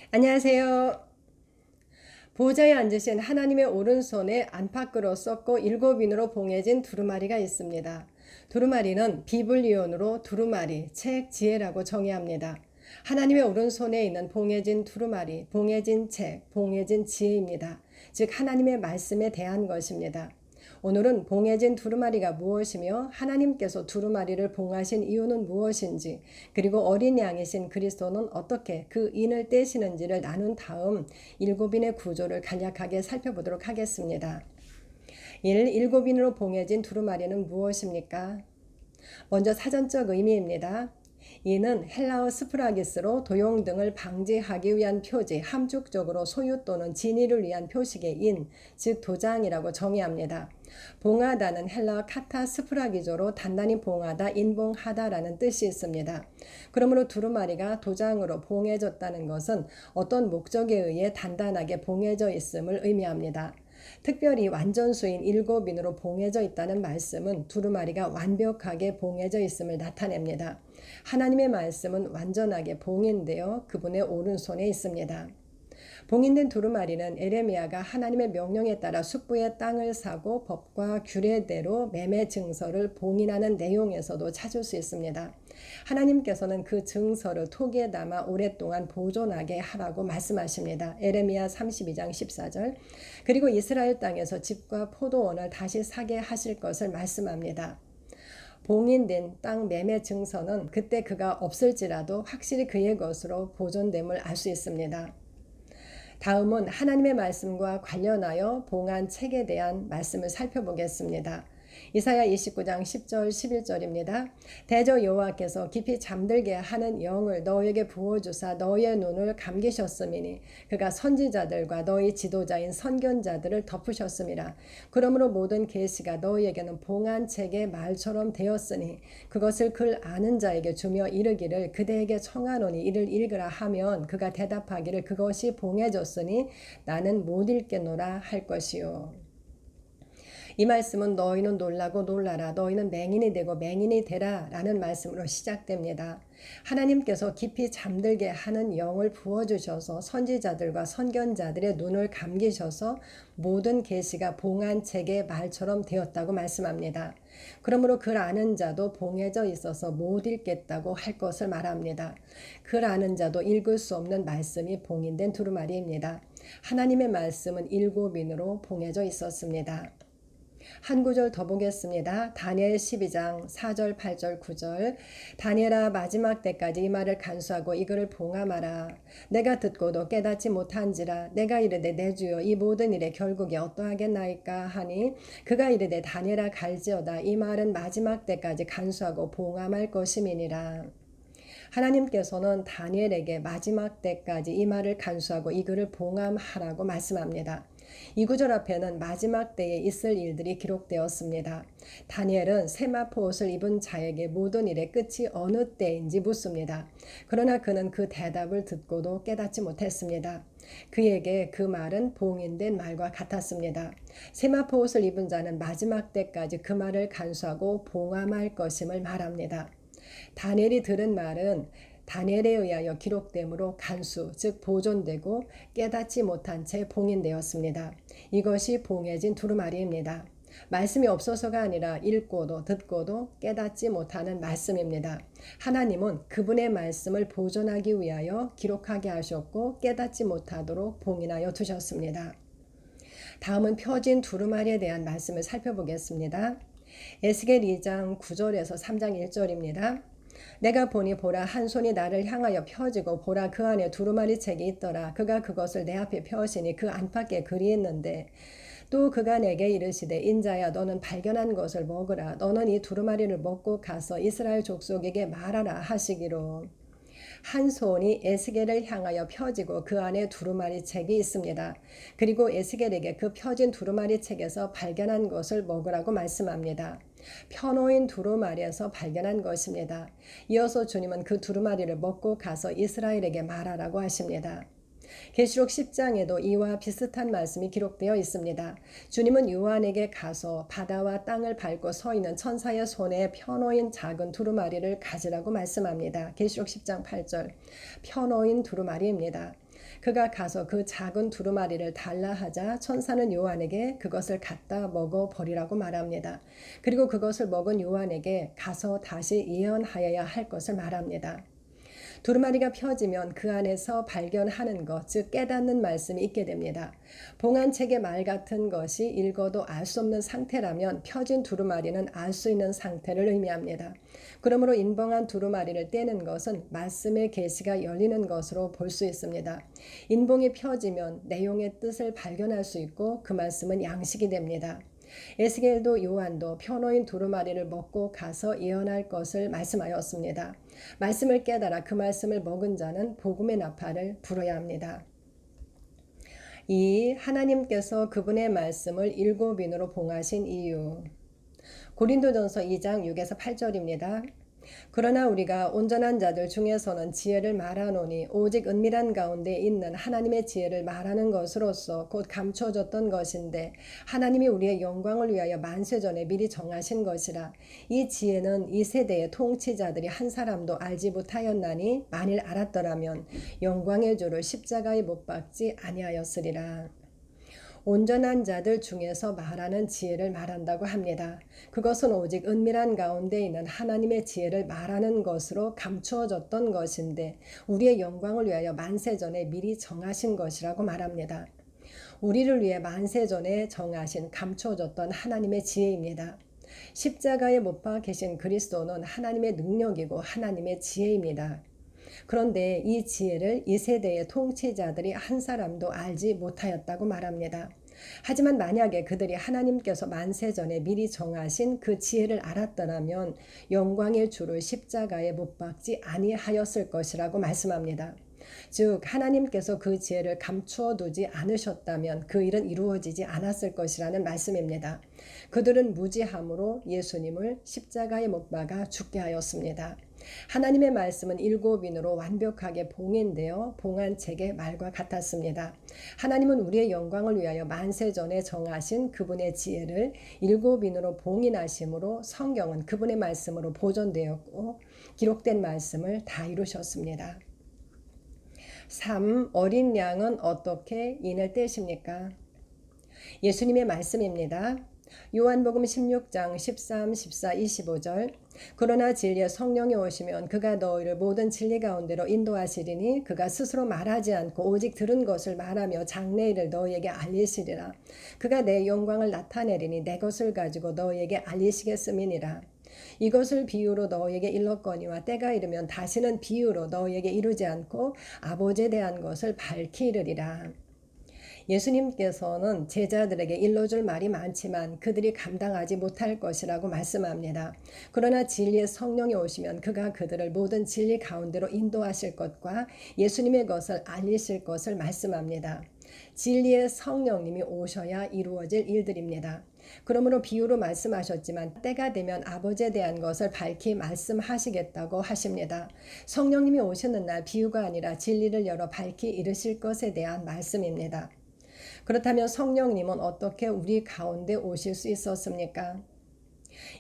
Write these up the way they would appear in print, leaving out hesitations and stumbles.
안녕하세요. 보좌에 앉으신 하나님의 오른손에 안팎으로 썩고 7인으로 봉해진 두루마리가 있습니다. 두루마리는 비블리온으로 두루마리, 책, 지혜라고 정의합니다. 하나님의 오른손에 있는 봉해진 두루마리, 봉해진 책, 봉해진 지혜입니다. 즉 하나님의 말씀에 대한 것입니다. 오늘은 봉해진 두루마리가 무엇이며 하나님께서 두루마리를 봉하신 이유는 무엇인지, 그리고 어린 양이신 그리스도는 어떻게 그 인을 떼시는지를 나눈 다음 7인의 구조를 간략하게 살펴보도록 하겠습니다. 7인으로 봉해진 두루마리는 무엇입니까? 먼저 사전적 의미입니다. 이는 헬라어 스프라기스로 도용 등을 방지하기 위한 표지, 함축적으로 소유 또는 진위를 위한 표식의 인, 즉 도장이라고 정의합니다. 봉하다는 헬라어 카타 스프라기조로 단단히 봉하다, 인봉하다라는 뜻이 있습니다. 그러므로 두루마리가 도장으로 봉해졌다는 것은 어떤 목적에 의해 단단하게 봉해져 있음을 의미합니다. 특별히 완전수인 7인으로 봉해져 있다는 말씀은 두루마리가 완벽하게 봉해져 있음을 나타냅니다. 하나님의 말씀은 완전하게 봉인되어 그분의 오른손에 있습니다. 봉인된 두루마리는 에레미야가 하나님의 명령에 따라 숙부의 땅을 사고 법과 규례대로 매매 증서를 봉인하는 내용에서도 찾을 수 있습니다. 하나님께서는 그 증서를 토기에 담아 오랫동안 보존하게 하라고 말씀하십니다. 에레미야 32장 14절. 그리고 이스라엘 땅에서 집과 포도원을 다시 사게 하실 것을 말씀합니다. 봉인된 땅 매매 증서는 그때 그가 없을지라도 확실히 그의 것으로 보존됨을 알 수 있습니다. 다음은 하나님의 말씀과 관련하여 봉한 책에 대한 말씀을 살펴보겠습니다. 이사야 29장 10절 11절입니다. 대저 여호와께서 깊이 잠들게 하는 영을 너에게 부어주사 너의 눈을 감기셨음이니 그가 선지자들과 너희 지도자인 선견자들을 덮으셨음이라. 그러므로 모든 계시가 너희에게는 봉한 책의 말처럼 되었으니 그것을 글 아는 자에게 주며 이르기를 그대에게 청하노니 이를 읽으라 하면 그가 대답하기를 그것이 봉해졌으니 나는 못 읽겠노라 할 것이요. 이 말씀은 너희는 놀라고 놀라라 너희는 맹인이 되고 맹인이 되라 라는 말씀으로 시작됩니다. 하나님께서 깊이 잠들게 하는 영을 부어주셔서 선지자들과 선견자들의 눈을 감기셔서 모든 계시가 봉한 책의 말처럼 되었다고 말씀합니다. 그러므로 글 아는 자도 봉해져 있어서 못 읽겠다고 할 것을 말합니다. 글 아는 자도 읽을 수 없는 말씀이 봉인된 두루마리입니다. 하나님의 말씀은 7인으로 봉해져 있었습니다. 한 구절 더 보겠습니다. 다니엘 12장 4절 8절 9절. 다니엘아 마지막 때까지 이 말을 간수하고 이 글을 봉함하라. 내가 듣고도 깨닫지 못한지라. 내가 이르되 내 주여 이 모든 일의 결국이 어떠하겠나이까 하니 그가 이르되 다니엘아 갈지어다. 이 말은 마지막 때까지 간수하고 봉함할 것임이니라. 하나님께서는 다니엘에게 마지막 때까지 이 말을 간수하고 이 글을 봉함하라고 말씀합니다. 이 구절 앞에는 마지막 때에 있을 일들이 기록되었습니다. 다니엘은 세마포 옷을 입은 자에게 모든 일의 끝이 어느 때인지 묻습니다. 그러나 그는 그 대답을 듣고도 깨닫지 못했습니다. 그에게 그 말은 봉인된 말과 같았습니다. 세마포 옷을 입은 자는 마지막 때까지 그 말을 간수하고 봉함할 것임을 말합니다. 다니엘이 들은 말은 다니엘에 의하여 기록되므로 간수, 즉 보존되고 깨닫지 못한 채 봉인되었습니다. 이것이 봉해진 두루마리입니다. 말씀이 없어서가 아니라 읽고도 듣고도 깨닫지 못하는 말씀입니다. 하나님은 그분의 말씀을 보존하기 위하여 기록하게 하셨고 깨닫지 못하도록 봉인하여 두셨습니다. 다음은 펴진 두루마리에 대한 말씀을 살펴보겠습니다. 에스겔 2장 9절에서 3장 1절입니다. 내가 보니 보라 한 손이 나를 향하여 펴지고 보라 그 안에 두루마리 책이 있더라. 그가 그것을 내 앞에 펴시니 그 안팎에 글이 있는데 또 그가 내게 이르시되 인자야 너는 발견한 것을 먹으라. 너는 이 두루마리를 먹고 가서 이스라엘 족속에게 말하라 하시기로. 한 손이 에스겔을 향하여 펴지고 그 안에 두루마리 책이 있습니다. 그리고 에스겔에게 그 펴진 두루마리 책에서 발견한 것을 먹으라고 말씀합니다. 펴놓인 두루마리에서 발견한 것입니다. 이어서 주님은 그 두루마리를 먹고 가서 이스라엘에게 말하라고 하십니다. 계시록 10장에도 이와 비슷한 말씀이 기록되어 있습니다. 주님은 요한에게 가서 바다와 땅을 밟고 서 있는 천사의 손에 펴놓인 작은 두루마리를 가지라고 말씀합니다. 계시록 10장 8절. 펴놓인 두루마리입니다. 그가 가서 그 작은 두루마리를 달라 하자 천사는 요한에게 그것을 갖다 먹어 버리라고 말합니다. 그리고 그것을 먹은 요한에게 가서 다시 예언하여야 할 것을 말합니다. 두루마리가 펴지면 그 안에서 발견하는 것, 즉 깨닫는 말씀이 있게 됩니다. 봉안책의 말 같은 것이 읽어도 알 수 없는 상태라면 펴진 두루마리는 알 수 있는 상태를 의미합니다. 그러므로 인봉한 두루마리를 떼는 것은 말씀의 계시가 열리는 것으로 볼 수 있습니다. 인봉이 펴지면 내용의 뜻을 발견할 수 있고 그 말씀은 양식이 됩니다. 에스겔도 요한도 펴놓인 두루마리를 먹고 가서 예언할 것을 말씀하였습니다. 말씀을 깨달아 그 말씀을 먹은 자는 복음의 나팔을 불어야 합니다. 이 하나님께서 그분의 말씀을 일곱인으로 봉하신 이유. 고린도전서 2장 6에서 8절입니다. 그러나 우리가 온전한 자들 중에서는 지혜를 말하노니 오직 은밀한 가운데 있는 하나님의 지혜를 말하는 것으로서 곧 감춰졌던 것인데 하나님이 우리의 영광을 위하여 만세전에 미리 정하신 것이라. 이 지혜는 이 세대의 통치자들이 한 사람도 알지 못하였나니 만일 알았더라면 영광의 주를 십자가에 못 박지 아니하였으리라. 온전한 자들 중에서 말하는 지혜를 말한다고 합니다. 그것은 오직 은밀한 가운데 있는 하나님의 지혜를 말하는 것으로 감추어졌던 것인데 우리의 영광을 위하여 만세전에 미리 정하신 것이라고 말합니다. 우리를 위해 만세전에 정하신 감추어졌던 하나님의 지혜입니다. 십자가에 못 박아 계신 그리스도는 하나님의 능력이고 하나님의 지혜입니다. 그런데 이 지혜를 이 세대의 통치자들이 한 사람도 알지 못하였다고 말합니다. 하지만 만약에 그들이 하나님께서 만세전에 미리 정하신 그 지혜를 알았더라면 영광의 주를 십자가에 못 박지 아니하였을 것이라고 말씀합니다. 즉 하나님께서 그 지혜를 감추어 두지 않으셨다면 그 일은 이루어지지 않았을 것이라는 말씀입니다. 그들은 무지함으로 예수님을 십자가에 못 박아 죽게 하였습니다. 하나님의 말씀은 일곱인으로 완벽하게 봉인되어 봉한 책의 말과 같았습니다. 하나님은 우리의 영광을 위하여 만세전에 정하신 그분의 지혜를 일곱인으로 봉인하심으로 성경은 그분의 말씀으로 보존되었고 기록된 말씀을 다 이루셨습니다. 3. 어린 양은 어떻게 인을 떼십니까? 예수님의 말씀입니다. 요한복음 16장 13, 14, 25절. 그러나 진리의 성령이 오시면 그가 너희를 모든 진리 가운데로 인도하시리니 그가 스스로 말하지 않고 오직 들은 것을 말하며 장래일을 너희에게 알리시리라. 그가 내 영광을 나타내리니 내 것을 가지고 너희에게 알리시겠음이니라. 이것을 비유로 너희에게 일렀거니와 때가 이르면 다시는 비유로 너희에게 이루지 않고 아버지에 대한 것을 밝히 이르리라. 예수님께서는 제자들에게 일러줄 말이 많지만 그들이 감당하지 못할 것이라고 말씀합니다. 그러나 진리의 성령이 오시면 그가 그들을 모든 진리 가운데로 인도하실 것과 예수님의 것을 알리실 것을 말씀합니다. 진리의 성령님이 오셔야 이루어질 일들입니다. 그러므로 비유로 말씀하셨지만 때가 되면 아버지에 대한 것을 밝히 말씀하시겠다고 하십니다. 성령님이 오시는 날 비유가 아니라 진리를 열어 밝히 이르실 것에 대한 말씀입니다. 그렇다면 성령님은 어떻게 우리 가운데 오실 수 있었습니까?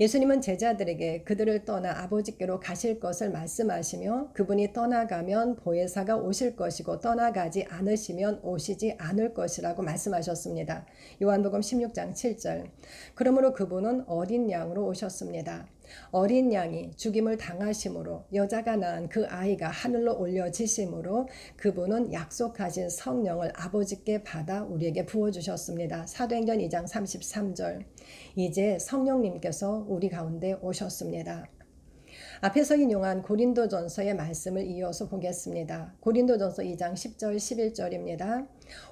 예수님은 제자들에게 그들을 떠나 아버지께로 가실 것을 말씀하시며 그분이 떠나가면 보혜사가 오실 것이고 떠나가지 않으시면 오시지 않을 것이라고 말씀하셨습니다. 요한복음 16장 7절. 그러므로 그분은 어린 양으로 오셨습니다. 어린 양이 죽임을 당하심으로 여자가 낳은 그 아이가 하늘로 올려지심으로 그분은 약속하신 성령을 아버지께 받아 우리에게 부어주셨습니다. 사도행전 2장 33절. 이제 성령님께서 우리 가운데 오셨습니다. 앞에서 인용한 고린도전서의 말씀을 이어서 보겠습니다. 고린도전서 2장 10절 11절입니다.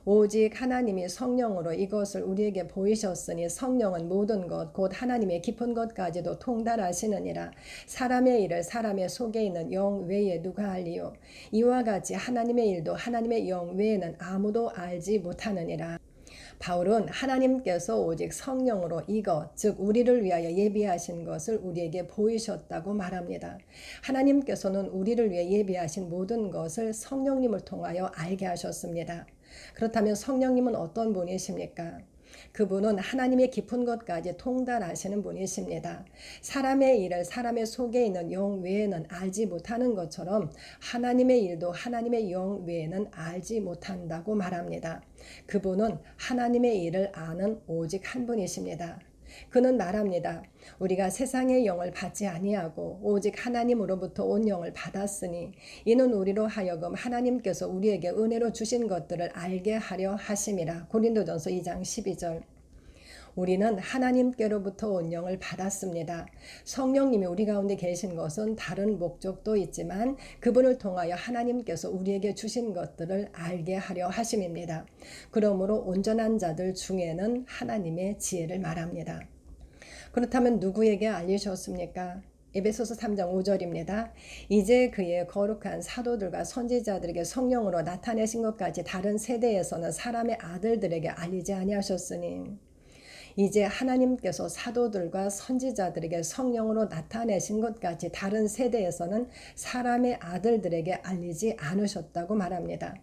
오직 하나님이 성령으로 이것을 우리에게 보이셨으니 성령은 모든 것 곧 하나님의 깊은 것까지도 통달하시느니라. 사람의 일을 사람의 속에 있는 영 외에 누가 알리요? 이와 같이 하나님의 일도 하나님의 영 외에는 아무도 알지 못하느니라. 바울은 하나님께서 오직 성령으로 이것, 즉 우리를 위하여 예비하신 것을 우리에게 보이셨다고 말합니다. 하나님께서는 우리를 위해 예비하신 모든 것을 성령님을 통하여 알게 하셨습니다. 그렇다면 성령님은 어떤 분이십니까? 그분은 하나님의 깊은 것까지 통달하시는 분이십니다. 사람의 일을 사람의 속에 있는 영 외에는 알지 못하는 것처럼 하나님의 일도 하나님의 영 외에는 알지 못한다고 말합니다. 그분은 하나님의 일을 아는 오직 한 분이십니다. 그는 말합니다. 우리가 세상의 영을 받지 아니하고 오직 하나님으로부터 온 영을 받았으니 이는 우리로 하여금 하나님께서 우리에게 은혜로 주신 것들을 알게 하려 하심이라. 고린도전서 2장 12절. 우리는 하나님께로부터 온 영을 받았습니다. 성령님이 우리 가운데 계신 것은 다른 목적도 있지만 그분을 통하여 하나님께서 우리에게 주신 것들을 알게 하려 하심입니다. 그러므로 온전한 자들 중에는 하나님의 지혜를 말합니다. 그렇다면 누구에게 알리셨습니까? 에베소서 3장 5절입니다. 이제 그의 거룩한 사도들과 선지자들에게 성령으로 나타내신 것까지 다른 세대에서는 사람의 아들들에게 알리지 아니하셨으니 이제 하나님께서 사도들과 선지자들에게 성령으로 나타내신 것까지 다른 세대에서는 사람의 아들들에게 알리지 않으셨다고 말합니다.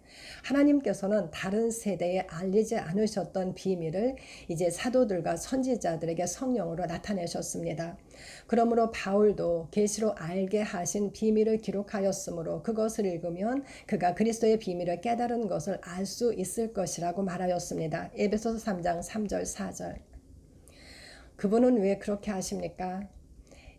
하나님께서는 다른 세대에 알리지 않으셨던 비밀을 이제 사도들과 선지자들에게 성령으로 나타내셨습니다. 그러므로 바울도 계시로 알게 하신 비밀을 기록하였으므로 그것을 읽으면 그가 그리스도의 비밀을 깨달은 것을 알 수 있을 것이라고 말하였습니다. 에베소서 3장 3절 4절. 그분은 왜 그렇게 하십니까?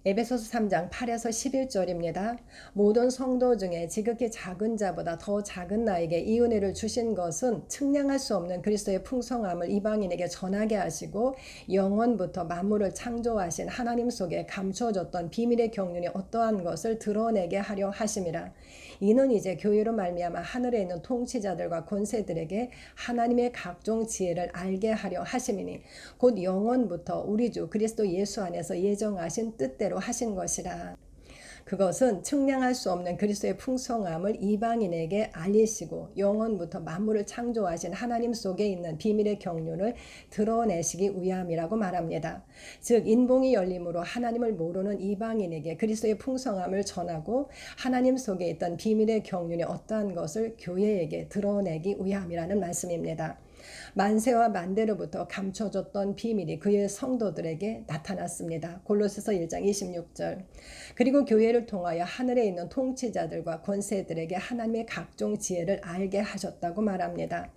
에베소서 3장 8에서 11절입니다. 모든 성도 중에 지극히 작은 자보다 더 작은 나에게 이 은혜를 주신 것은 측량할 수 없는 그리스도의 풍성함을 이방인에게 전하게 하시고 영원부터 만물을 창조하신 하나님 속에 감춰졌던 비밀의 경륜이 어떠한 것을 드러내게 하려 하심이라. 이는 이제 교회로 말미암아 하늘에 있는 통치자들과 권세들에게 하나님의 각종 지혜를 알게 하려 하심이니 곧 영원부터 우리 주 그리스도 예수 안에서 예정하신 뜻대로 하신 것이라. 그것은 측량할 수 없는 그리스도의 풍성함을 이방인에게 알리시고 영원부터 만물을 창조하신 하나님 속에 있는 비밀의 경륜을 드러내시기 위함이라고 말합니다. 즉 인봉이 열림으로 하나님을 모르는 이방인에게 그리스도의 풍성함을 전하고 하나님 속에 있던 비밀의 경륜이 어떠한 것을 교회에게 드러내기 위함이라는 말씀입니다. 만세와 만대로부터 감춰졌던 비밀이 그의 성도들에게 나타났습니다. 골로새서 1장 26절. 그리고 교회를 통하여 하늘에 있는 통치자들과 권세들에게 하나님의 각종 지혜를 알게 하셨다고 말합니다.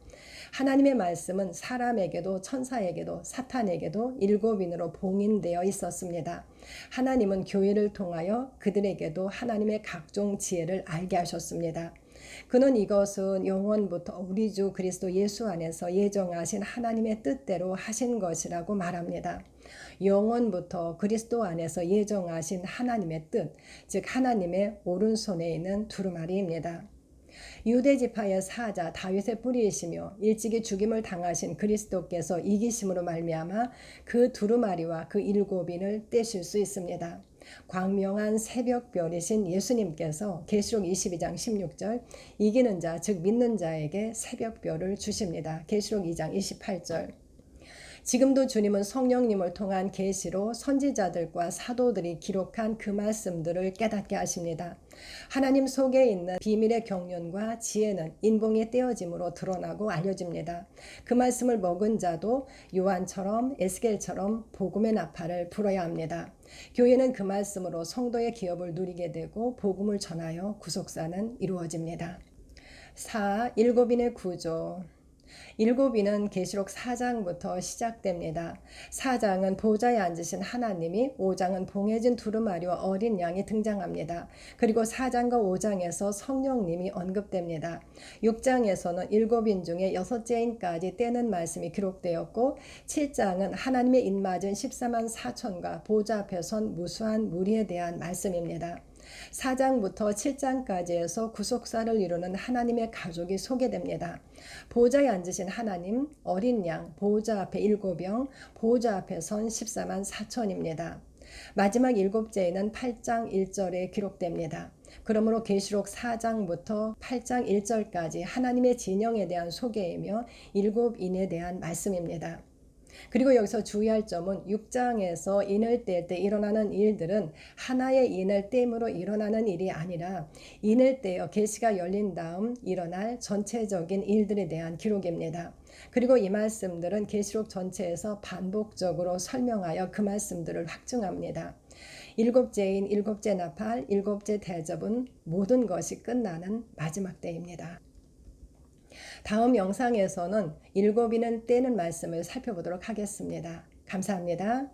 하나님의 말씀은 사람에게도 천사에게도 사탄에게도 일곱인으로 봉인되어 있었습니다. 하나님은 교회를 통하여 그들에게도 하나님의 각종 지혜를 알게 하셨습니다. 그는 이것은 영원부터 우리 주 그리스도 예수 안에서 예정하신 하나님의 뜻대로 하신 것이라고 말합니다. 영원부터 그리스도 안에서 예정하신 하나님의 뜻, 즉 하나님의 오른손에 있는 두루마리입니다. 유대지파의 사자 다윗의 뿌리이시며 일찍이 죽임을 당하신 그리스도께서 이기심으로 말미암아 그 두루마리와 그 일곱인을 떼실 수 있습니다. 광명한 새벽별이신 예수님께서 계시록 22장 16절 이기는 자 즉 믿는 자에게 새벽별을 주십니다. 계시록 2장 28절. 지금도 주님은 성령님을 통한 계시로 선지자들과 사도들이 기록한 그 말씀들을 깨닫게 하십니다. 하나님 속에 있는 비밀의 경륜과 지혜는 인봉이 떼어짐으로 드러나고 알려집니다. 그 말씀을 먹은 자도 요한처럼 에스겔처럼 복음의 나팔을 불어야 합니다. 교회는 그 말씀으로 성도의 기업을 누리게 되고 복음을 전하여 구속사는 이루어집니다. 4. 일곱인의 구조. 일곱인은 계시록 4장부터 시작됩니다. 4장은 보좌에 앉으신 하나님이, 5장은 봉해진 두루마리와 어린 양이 등장합니다. 그리고 4장과 5장에서 성령님이 언급됩니다. 6장에서는 일곱인 중에 여섯째인까지 떼는 말씀이 기록되었고 7장은 하나님의 입맞은 14만 4천과 보좌 앞에 선 무수한 무리에 대한 말씀입니다. 4장부터 7장까지에서 구속사를 이루는 하나님의 가족이 소개됩니다. 보좌에 앉으신 하나님, 어린 양, 보좌 앞에 일곱영, 보좌 앞에 선 14만 4천입니다. 마지막 일곱째에는 8장 1절에 기록됩니다. 그러므로 계시록 4장부터 8장 1절까지 하나님의 진영에 대한 소개이며 일곱인에 대한 말씀입니다. 그리고 여기서 주의할 점은 6장에서 인을 뗄 때 일어나는 일들은 하나의 인을 땜으로 일어나는 일이 아니라 인을 떼어 계시가 열린 다음 일어날 전체적인 일들에 대한 기록입니다. 그리고 이 말씀들은 계시록 전체에서 반복적으로 설명하여 그 말씀들을 확증합니다. 일곱째인 일곱째 나팔, 일곱째 대접은 모든 것이 끝나는 마지막 때입니다. 다음 영상에서는 일곱이는 때는 말씀을 살펴보도록 하겠습니다. 감사합니다.